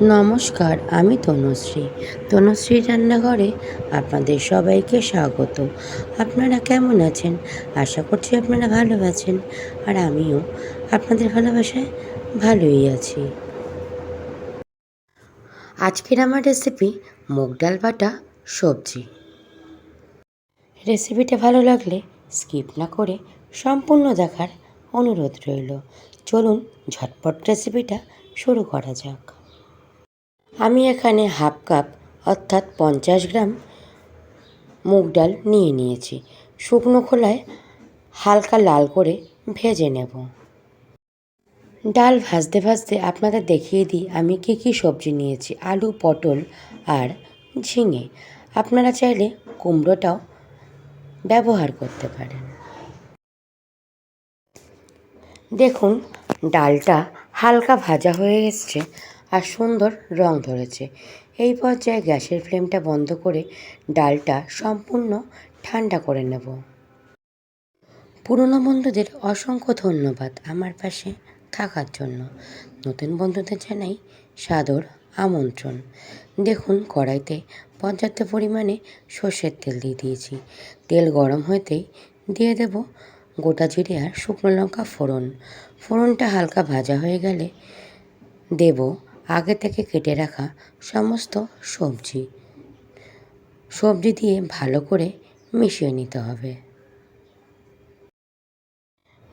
নমস্কার, আমি তনুশ্রী। তনুশ্রী রান্নাঘরে আপনাদের সবাইকে স্বাগত। আপনারা কেমন আছেন? আশা করছি আপনারা ভালো আছেন, আর আমিও আপনাদের ভালোবাসায় ভালোই আছি। আজকের আমার রেসিপি মুগ ডাল বাটা সবজি। রেসিপিটা ভালো লাগলে স্কিপ না করে সম্পূর্ণ দেখার অনুরোধ রইল। চলুন ঝটপট রেসিপিটা শুরু করা যাক। আমি এখানে হাফ কাপ অর্থাৎ 50 গ্রাম মুগ ডাল নিয়েছি। শুকনো খোলায় হালকা লাল করে ভেজে নেব। ডাল ভাজতে ভাজতে আপনাদের দেখিয়ে দিই আমি কী সবজি নিয়েছি। আলু, পটল আর ঝিঙে। আপনারা চাইলে কুমড়োটাও ব্যবহার করতে পারেন। দেখুন, ডালটা হালকা ভাজা হয়ে এসছে আর সুন্দর রং ধরেছে। এই পর্যায়ে গ্যাসের ফ্লেমটা বন্ধ করে ডালটা সম্পূর্ণ ঠান্ডা করে নেব। পুরনো বন্ধুদের অসংখ্য ধন্যবাদ আমার পাশে থাকার জন্য। নতুন বন্ধুদের জানাই সাদর আমন্ত্রণ। দেখুন, কড়াইতে পর্যাপ্ত পরিমাণে সর্ষের তেল দিয়ে দিয়েছি। তেল গরম হতেই দিয়ে দেব গোটা জিরে আর শুকনো লঙ্কা ফোড়ন। ফোড়নটা হালকা ভাজা হয়ে গেলে দেব আগে থেকে কেটে রাখা সমস্ত সবজি দিয়ে ভালো করে মিশিয়ে নিতে হবে।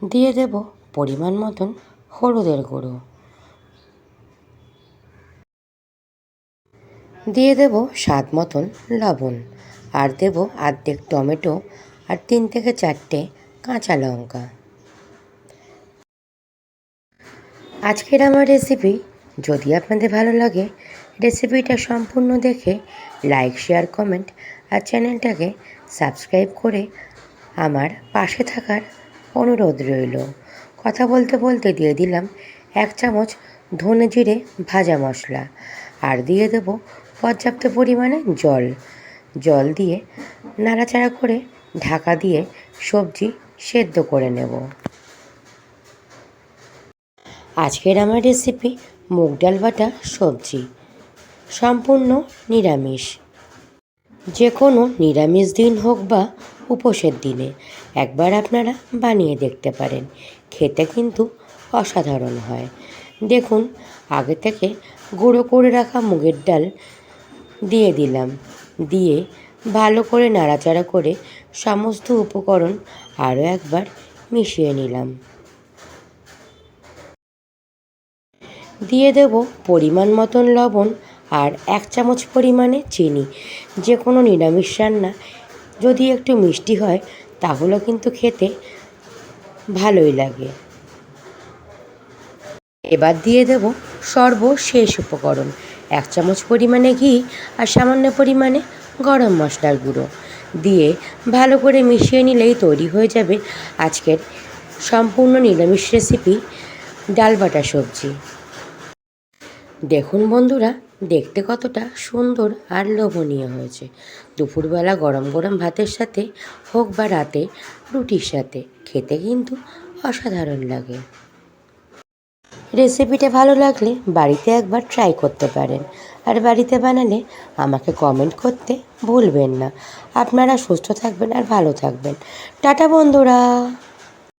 দিয়ে দেব পরিমাণ মতন হলুদের গুঁড়ো, দিয়ে দেব স্বাদ মতন লবণ, আর দেব অর্ধেক টমেটো আর 3 থেকে 4টে কাঁচা লঙ্কা। আজকের আমার রেসিপি যদি আপনাদের ভালো লাগে, রেসিপিটা সম্পূর্ণ দেখে লাইক, শেয়ার, কমেন্ট আর চ্যানেলটাকে সাবস্ক্রাইব করে আমার পাশে থাকার অনুরোধ রইল। কথা বলতে বলতে দিয়ে দিলাম 1 চামচ ধনে জিরে ভাজা মশলা, আর দিয়ে দেব পর্যাপ্ত পরিমাণে জল দিয়ে নাড়াচাড়া করে ঢাকা দিয়ে সবজি সেদ্ধ করে নেব। আজকের আমার রেসিপি মুগ ডাল বাটা সবজি, সম্পূর্ণ নিরামিষ। যে কোনো নিরামিষ দিন হোক বা উপোসের দিনে একবার আপনারা বানিয়ে দেখতে পারেন। খেতে কিন্তু অসাধারণ হয়। দেখুন, আগে থেকে গুঁড়ো করে রাখা মুগের ডাল দিয়ে দিলাম। দিয়ে ভালো করে নাড়াচাড়া করে সমস্ত উপকরণ আরও একবার মিশিয়ে নিলাম। দিয়ে দেব পরিমাণ মতন লবণ আর 1 চামচ পরিমাণে চিনি। যে কোনো নিরামিষ রান্না যদি একটু মিষ্টি হয় তাহলেও কিন্তু খেতে ভালোই লাগে। এবার দিয়ে দেব সর্বশেষ উপকরণ 1 চামচ পরিমাণে ঘি আর সামান্য পরিমাণে গরম মশলার গুঁড়ো দিয়ে ভালো করে মিশিয়ে নিলেই তৈরি হয়ে যাবে আজকের সম্পূর্ণ নিরামিষ রেসিপি ডাল বাটা সবজি। দেখুন বন্ধুরা, দেখতে কতটা সুন্দর আর লোভনীয় হয়েছে। দুপুরবেলা গরম গরম ভাতের সাথে হোক বা রাতে রুটির সাথে খেতে কিন্তু অসাধারণ লাগে। রেসিপিটা ভালো লাগলে বাড়িতে একবার ট্রাই করতে পারেন, আর বাড়িতে বানালে আমাকে কমেন্ট করতে ভুলবেন না। আপনারা সুস্থ থাকবেন আর ভালো থাকবেন। টাটা বন্ধুরা।